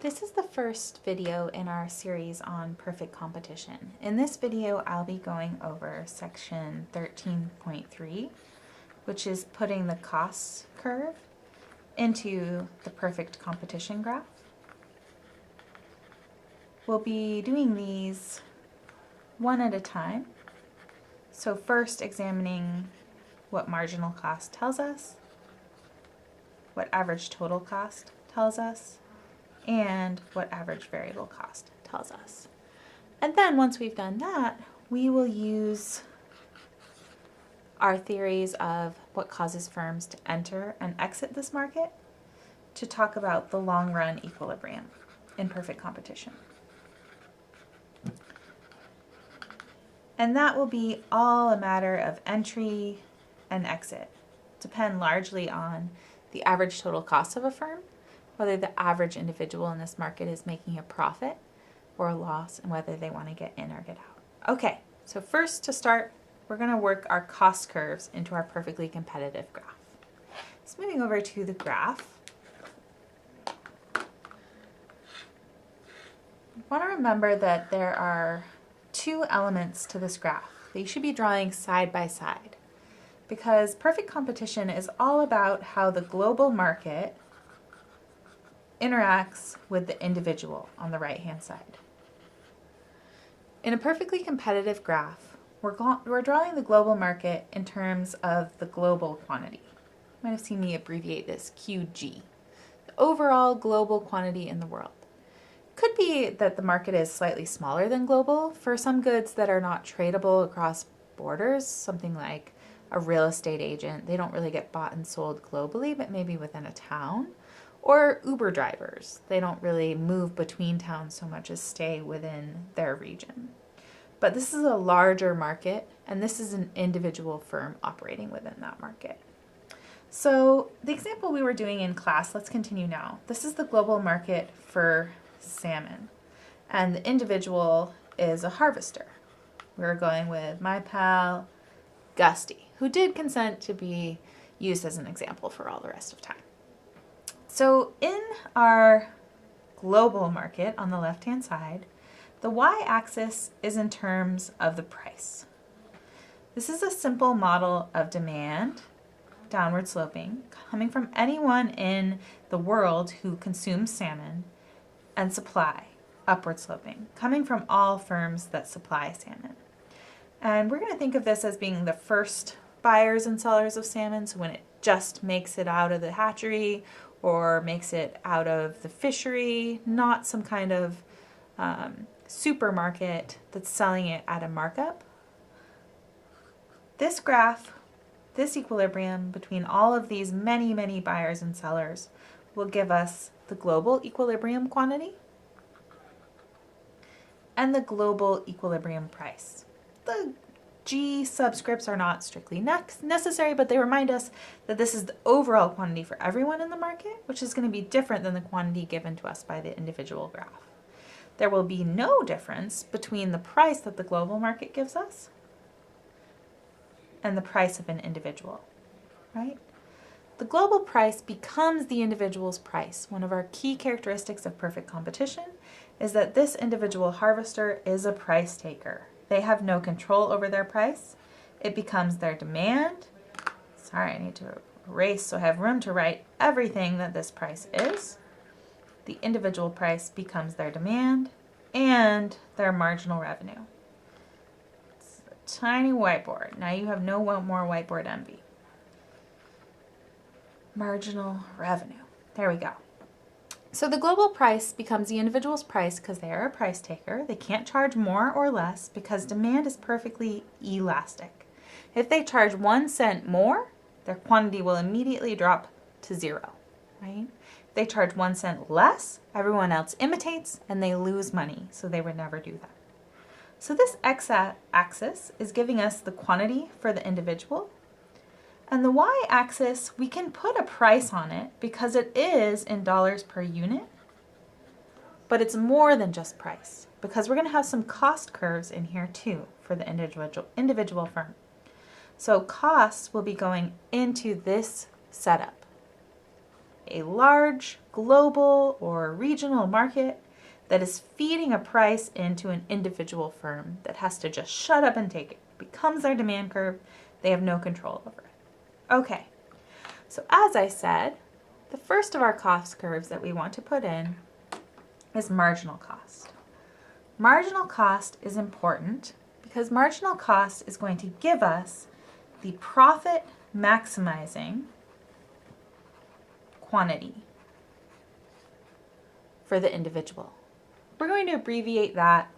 This is the first video in our series on perfect competition. In this video, I'll be going over section 13.3, which is putting the cost curve into the perfect competition graph. We'll be doing these one at a time. So first examining what marginal cost tells us, what average total cost tells us, and what average variable cost tells us. And then once we've done that, we will use our theories of what causes firms to enter and exit this market to talk about the long run equilibrium in perfect competition. And that will be all a matter of entry and exit, depend largely on the average total cost of a firm, whether the average individual in this market is making a profit or a loss, and whether they want to get in or get out. Okay, so first to start, we're going to work our cost curves into our perfectly competitive graph. So moving over to the graph, you want to remember that there are two elements to this graph that you should be drawing side by side, because perfect competition is all about how the global market interacts with the individual on the right-hand side. In a perfectly competitive graph, we're drawing the global market in terms of the global quantity. You might have seen me abbreviate this QG, the overall global quantity in the world. Could be that the market is slightly smaller than global for some goods that are not tradable across borders, something like a real estate agent. They don't really get bought and sold globally, but maybe within a town. Or Uber drivers. They don't really move between towns so much as stay within their region. But this is a larger market, and this is an individual firm operating within that market. So the example we were doing in class, let's continue now. This is the global market for salmon, and the individual is a harvester. We're going with my pal, Gusty, who did consent to be used as an example for all the rest of time. So in our global market on the left-hand side, the y-axis is in terms of the price. This is a simple model of demand, downward sloping, coming from anyone in the world who consumes salmon, and supply, upward sloping, coming from all firms that supply salmon. And we're going to think of this as being the first buyers and sellers of salmon, so when it just makes it out of the hatchery or makes it out of the fishery, not some kind of supermarket that's selling it at a markup. This graph, this equilibrium between all of these many, many buyers and sellers will give us the global equilibrium quantity and the global equilibrium price. The G subscripts are not strictly necessary, but they remind us that this is the overall quantity for everyone in the market, which is going to be different than the quantity given to us by the individual graph. There will be no difference between the price that the global market gives us and the price of an individual, right? The global price becomes the individual's price. One of our key characteristics of perfect competition is that this individual harvester is a price taker. They have no control over their price. It becomes their demand. Sorry, I need to erase so I have room to write everything that this price is. The individual price becomes their demand and their marginal revenue. It's a tiny whiteboard. Now you have no more whiteboard envy. Marginal revenue. There we go. So the global price becomes the individual's price because they are a price taker. They can't charge more or less because demand is perfectly elastic. If they charge 1 cent more, their quantity will immediately drop to 0, right? If they charge 1 cent less, everyone else imitates and they lose money, so they would never do that. So this x-axis is giving us the quantity for the individual. And the y-axis, we can put a price on it because it is in dollars per unit, but it's more than just price because we're going to have some cost curves in here too for the individual firm. So costs will be going into this setup, a large global or regional market that is feeding a price into an individual firm that has to just shut up and take it. Becomes their demand curve. They have no control over it. Okay, so as I said, the first of our cost curves that we want to put in is marginal cost. Marginal cost is important because marginal cost is going to give us the profit maximizing quantity for the individual. We're going to abbreviate that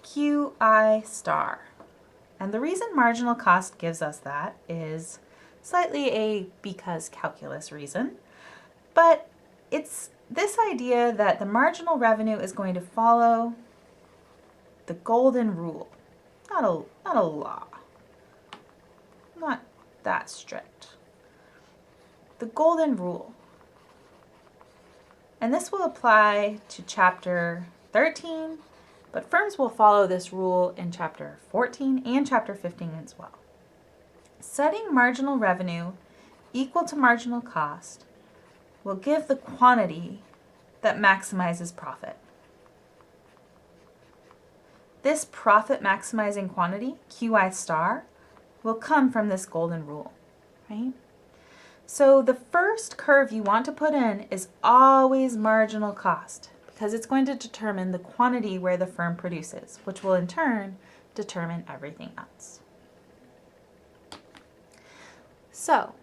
QI star. And the reason marginal cost gives us that is slightly a because calculus reason, but it's this idea that the marginal revenue is going to follow the golden rule, not a law, not that strict. The golden rule. And this will apply to chapter 13, but firms will follow this rule in chapter 14 and chapter 15 as well. Setting marginal revenue equal to marginal cost will give the quantity that maximizes profit. This profit maximizing quantity, QI star, will come from this golden rule, right? So the first curve you want to put in is always marginal cost because it's going to determine the quantity where the firm produces, which will in turn determine everything else. So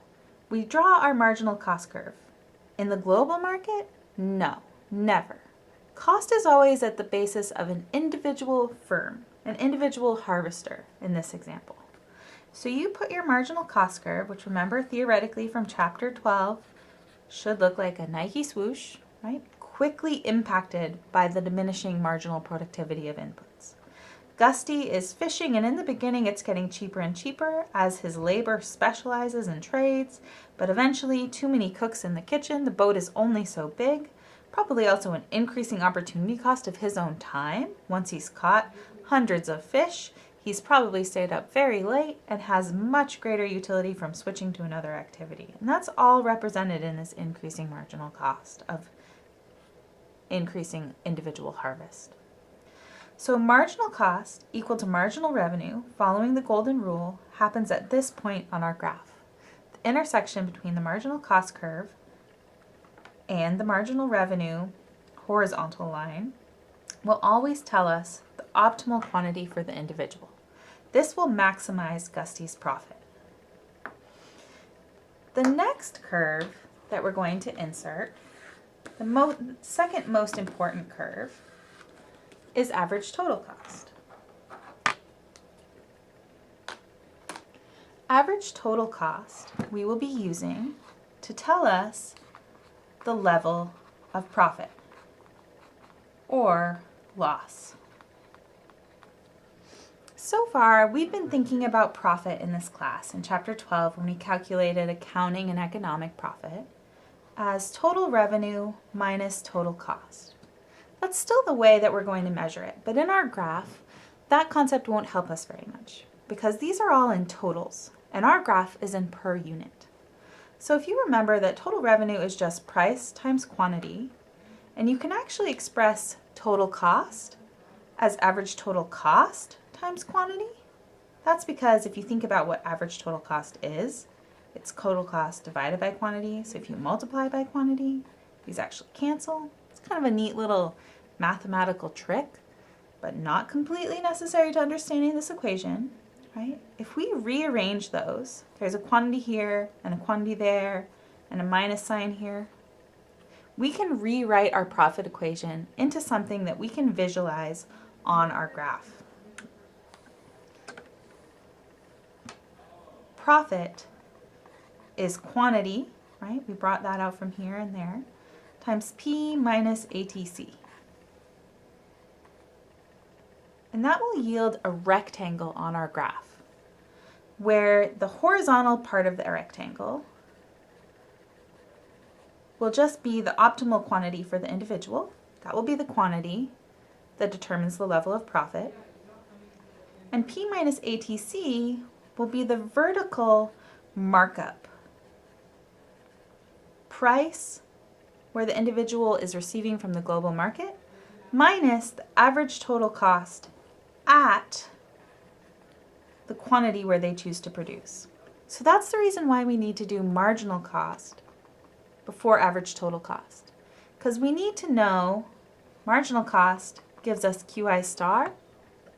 we draw our marginal cost curve. In the global market, no, never. Cost is always at the basis of an individual firm, an individual harvester in this example. So you put your marginal cost curve, which remember theoretically from chapter 12, should look like a Nike swoosh, right? Quickly impacted by the diminishing marginal productivity of inputs. Gusty is fishing, and in the beginning it's getting cheaper and cheaper as his labor specializes in trades, but eventually too many cooks in the kitchen, the boat is only so big. Probably also an increasing opportunity cost of his own time. Once he's caught hundreds of fish, he's probably stayed up very late and has much greater utility from switching to another activity. And that's all represented in this increasing marginal cost of increasing individual harvest. So marginal cost equal to marginal revenue following the golden rule happens at this point on our graph. The intersection between the marginal cost curve and the marginal revenue horizontal line will always tell us the optimal quantity for the individual. This will maximize Gusty's profit. The next curve that we're going to insert, the second most important curve, is average total cost. Average total cost we will be using to tell us the level of profit or loss. So far, we've been thinking about profit in this class in chapter 12 when we calculated accounting and economic profit as total revenue minus total cost. That's still the way that we're going to measure it, but in our graph, that concept won't help us very much because these are all in totals and our graph is in per unit. So if you remember that total revenue is just price times quantity, and you can actually express total cost as average total cost times quantity. That's because if you think about what average total cost is, it's total cost divided by quantity. So if you multiply by quantity, these actually cancel. It's kind of a neat little mathematical trick, but not completely necessary to understanding this equation, right? If we rearrange those, there's a quantity here and a quantity there and a minus sign here, we can rewrite our profit equation into something that we can visualize on our graph. Profit is quantity, right? We brought that out from here and there, times P minus ATC. And that will yield a rectangle on our graph, where the horizontal part of the rectangle will just be the optimal quantity for the individual. That will be the quantity that determines the level of profit. And P minus ATC will be the vertical markup. Price where the individual is receiving from the global market, minus the average total cost at the quantity where they choose to produce. So that's the reason why we need to do marginal cost before average total cost. Because we need to know marginal cost gives us QI star,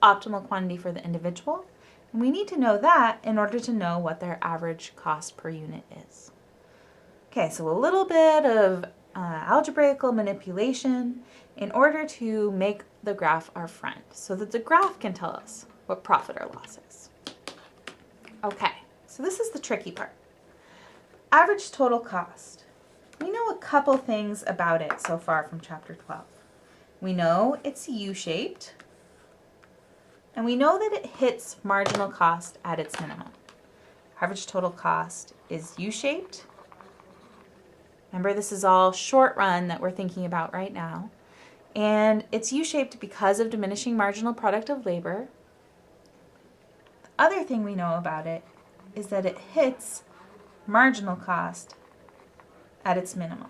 optimal quantity for the individual, and we need to know that in order to know what their average cost per unit is. Okay, so a little bit of algebraical manipulation in order to make the graph our friend so that the graph can tell us what profit or loss is. Okay, so this is the tricky part. Average total cost. We know a couple things about it so far from chapter 12. We know it's U-shaped, and we know that it hits marginal cost at its minimum. Average total cost is U-shaped. Remember, this is all short run that we're thinking about right now. And it's U-shaped because of diminishing marginal product of labor. The other thing we know about it is that it hits marginal cost at its minimum.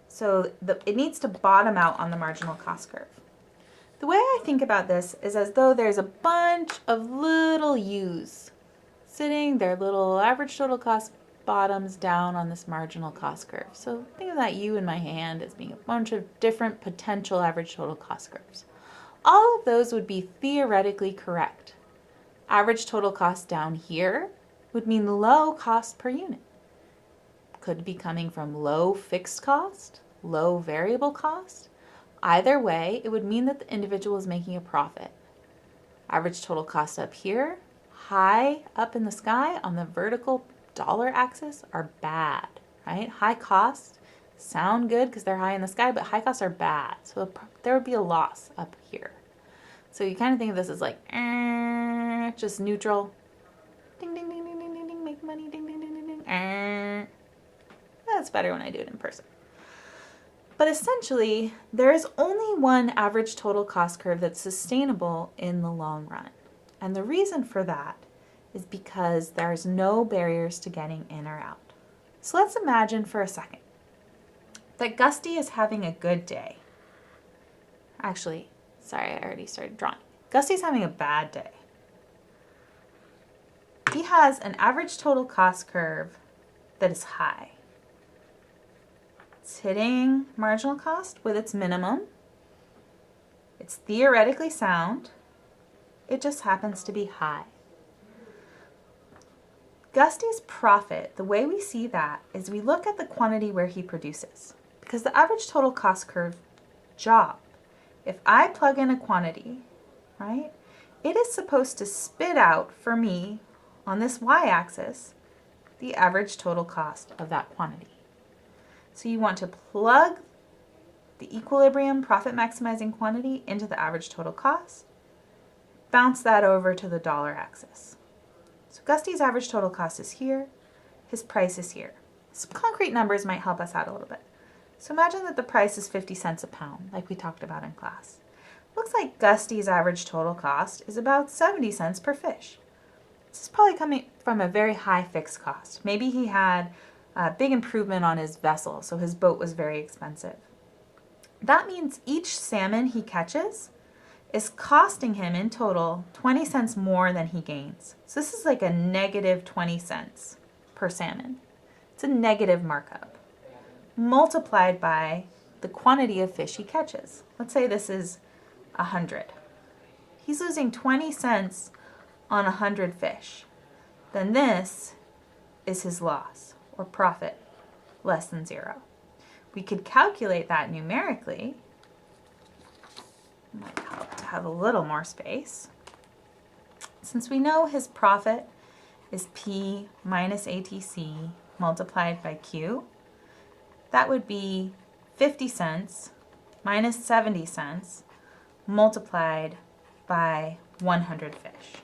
So it needs to bottom out on the marginal cost curve. The way I think about this is as though there's a bunch of little U's sitting, their little average total cost bottoms down on this marginal cost curve. So think of that U in my hand as being a bunch of different potential average total cost curves. All of those would be theoretically correct. Average total cost down here would mean low cost per unit. Could be coming from low fixed cost, low variable cost. Either way, it would mean that the individual is making a profit. Average total cost up here, high up in the sky on the vertical dollar axis are bad, right? High costs sound good because they're high in the sky, but high costs are bad. So there would be a loss up here. So you kind of think of this as like just neutral. Ding, ding, ding, ding, ding, ding, ding, make money, ding, ding, ding, ding, ding. That's better when I do it in person. But essentially, there is only one average total cost curve that's sustainable in the long run. And the reason for that is because there's no barriers to getting in or out. So let's imagine for a second that Gusty is having a good day. Actually, sorry, I already started drawing. Gusty's having a bad day. He has an average total cost curve that is high. It's hitting marginal cost with its minimum. It's theoretically sound. It just happens to be high. Gusty's profit, the way we see that is we look at the quantity where he produces. Because the average total cost curve job, if I plug in a quantity, right, it is supposed to spit out for me on this y-axis the average total cost of that quantity. So you want to plug the equilibrium profit maximizing quantity into the average total cost, bounce that over to the dollar axis. So Gusty's average total cost is here, his price is here. Some concrete numbers might help us out a little bit. So imagine that the price is 50 cents a pound, like we talked about in class. Looks like Gusty's average total cost is about 70 cents per fish. This is probably coming from a very high fixed cost. Maybe he had a big improvement on his vessel, so his boat was very expensive. That means each salmon he catches is costing him in total 20 cents more than he gains. So this is like a negative 20 cents per salmon. It's a negative markup multiplied by the quantity of fish he catches. Let's say this is 100. He's losing 20 cents on 100 fish. Then this is his loss or profit, less than 0. We could calculate that numerically. Might help to have a little more space. Since we know his profit is P minus ATC multiplied by Q, that would be 50 cents minus 70 cents multiplied by 100 fish.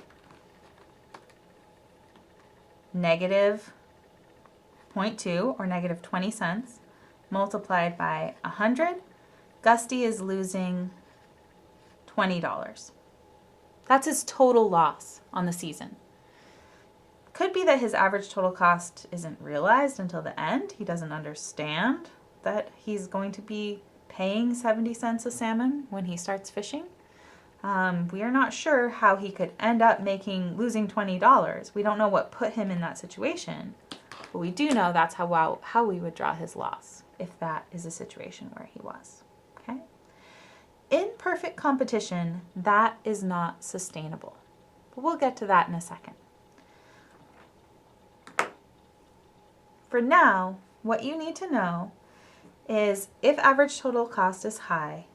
Negative 0.2 or negative 20 cents multiplied by 100, Gusty is losing $20. That's his total loss on the season. Could be that his average total cost isn't realized until the end. He doesn't understand that he's going to be paying 70 cents a salmon when he starts fishing. We are not sure how he could end up losing $20. We don't know what put him in that situation, but we do know that's how we would draw his loss if that is a situation where he was. Okay? In perfect competition, that is not sustainable. But we'll get to that in a second. For now, what you need to know is if average total cost is high,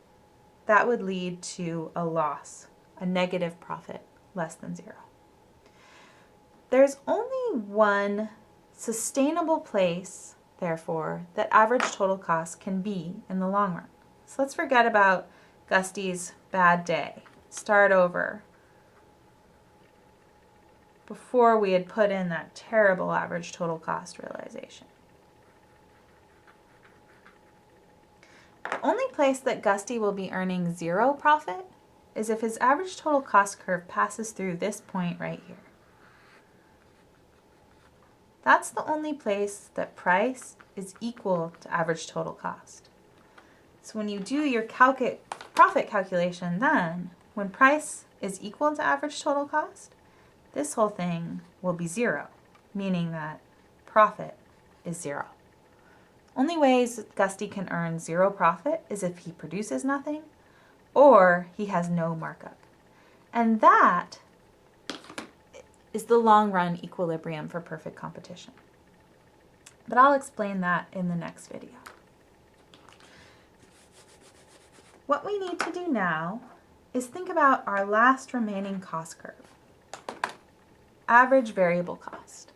that would lead to a loss, a negative profit, less than 0. There's only one sustainable place, therefore, that average total cost can be in the long run. So let's forget about Gusty's bad day. Start over. Before we had put in that terrible average total cost realization. The only place that Gusty will be earning 0 profit is if his average total cost curve passes through this point right here. That's the only place that price is equal to average total cost. So when you do your profit calculation then, when price is equal to average total cost, this whole thing will be 0, meaning that profit is 0. Only ways Gusty can earn 0 profit is if he produces nothing or he has no markup. And that is the long run equilibrium for perfect competition. But I'll explain that in the next video. What we need to do now is think about our last remaining cost curve. Average variable cost.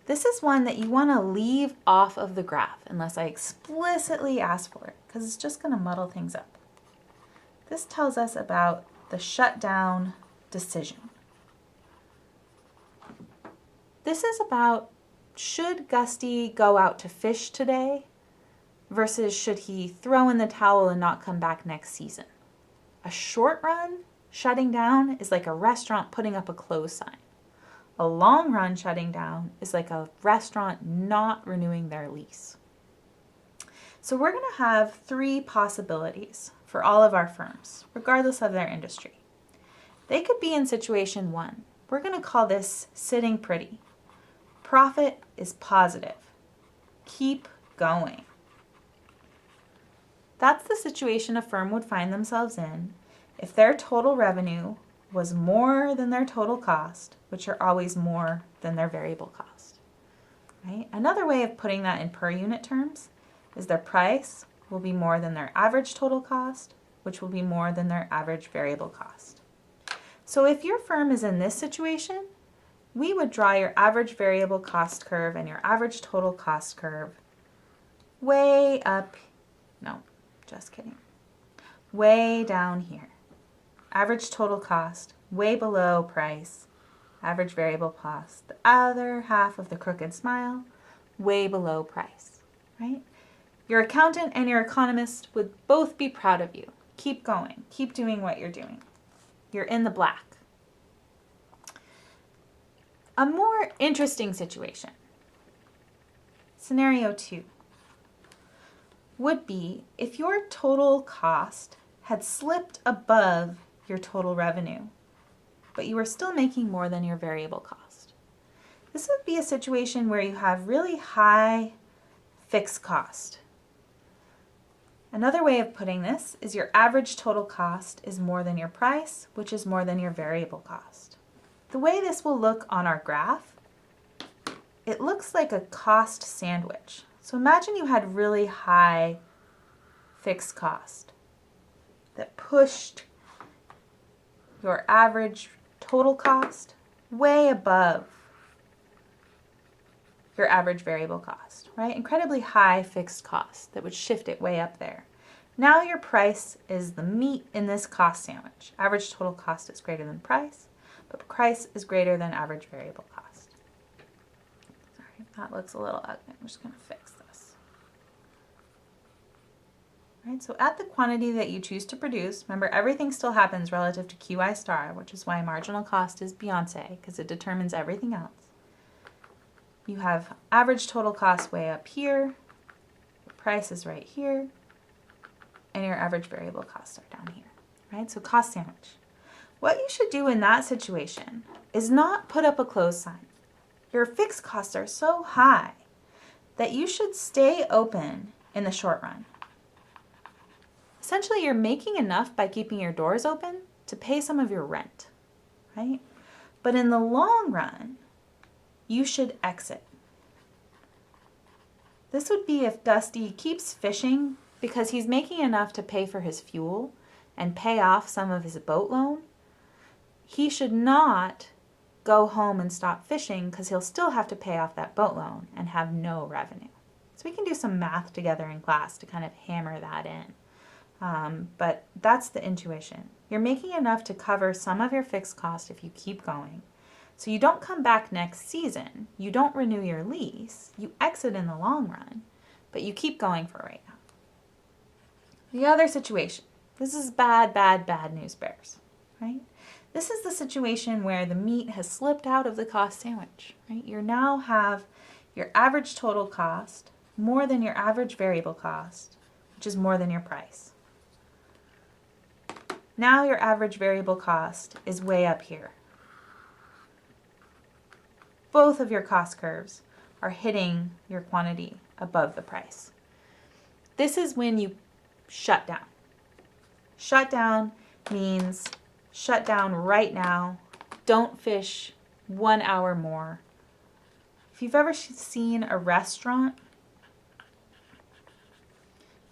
This is one that you want to leave off of the graph unless I explicitly ask for it, because it's just going to muddle things up. This tells us about the shutdown decision. This is about, should Gusty go out to fish today versus should he throw in the towel and not come back next season? A short run shutting down is like a restaurant putting up a close sign. A long run shutting down is like a restaurant not renewing their lease. So we're going to have 3 possibilities for all of our firms, regardless of their industry. They could be in situation 1. We're going to call this sitting pretty. Profit is positive. Keep going. That's the situation a firm would find themselves in if their total revenue was more than their total cost, which are always more than their variable cost. Right? Another way of putting that in per unit terms is their price will be more than their average total cost, which will be more than their average variable cost. So if your firm is in this situation, we would draw your average variable cost curve and your average total cost curve way up, no, just kidding, way down here. Average total cost, way below price. Average variable cost, the other half of the crooked smile, way below price, right? Your accountant and your economist would both be proud of you. Keep going. Keep doing what you're doing. You're in the black. A more interesting situation, scenario 2, would be if your total cost had slipped above your total revenue, but you were still making more than your variable cost. This would be a situation where you have really high fixed cost. Another way of putting this is your average total cost is more than your price, which is more than your variable cost. The way this will look on our graph, it looks like a cost sandwich. So imagine you had really high fixed cost that pushed your average total cost way above your average variable cost, right? Incredibly high fixed cost that would shift it way up there. Now your price is the meat in this cost sandwich. Average total cost is greater than price, but price is greater than average variable cost. Sorry, that looks a little ugly. I'm just going to fix this. Right, so at the quantity that you choose to produce, remember everything still happens relative to QI star, which is why marginal cost is Beyonce, because it determines everything else. you have average total cost way up here, your price is right here, and your average variable costs are down here, right? So cost sandwich. What you should do in that situation is not put up a close sign. Your fixed costs are so high that you should stay open in the short run. Essentially, you're making enough by keeping your doors open to pay some of your rent, right? But in the long run, you should exit. This would be if Dusty keeps fishing because he's making enough to pay for his fuel and pay off some of his boat loan. He should not go home and stop fishing because he'll still have to pay off that boat loan and have no revenue. So we can do some math together in class to kind of hammer that in. But that's the intuition. You're making enough to cover some of your fixed cost if you keep going. So you don't come back next season, you don't renew your lease, you exit in the long run, but you keep going for right now. The other situation, this is bad news bears, right? This is the situation where the meat has slipped out of the cost sandwich, right? You now have your average total cost more than your average variable cost, which is more than your price. Now your average variable cost is way up here. Both of your cost curves are hitting your quantity above the price. This is when you shut down. Shut down means shut down right now. Don't fish 1 hour more. If you've ever seen a restaurant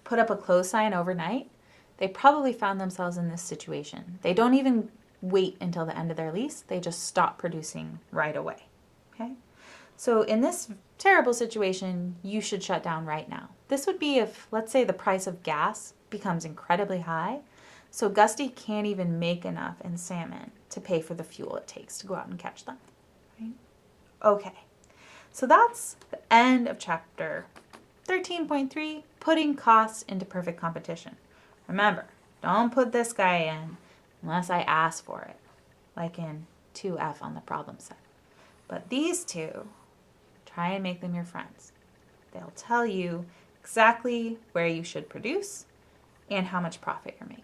put up a close sign overnight, they probably found themselves in this situation. They don't even wait until the end of their lease. They just stop producing right away. Okay? So in this terrible situation, you should shut down right now. This would be if, let's say, the price of gas becomes incredibly high, so Gusty can't even make enough in salmon to pay for the fuel it takes to go out and catch them. Right? Okay, so that's the end of chapter 13.3, putting costs into perfect competition. Remember, don't put this guy in unless I ask for it, like in 2F on the problem set. But these two, try and make them your friends. They'll tell you exactly where you should produce and how much profit you're making.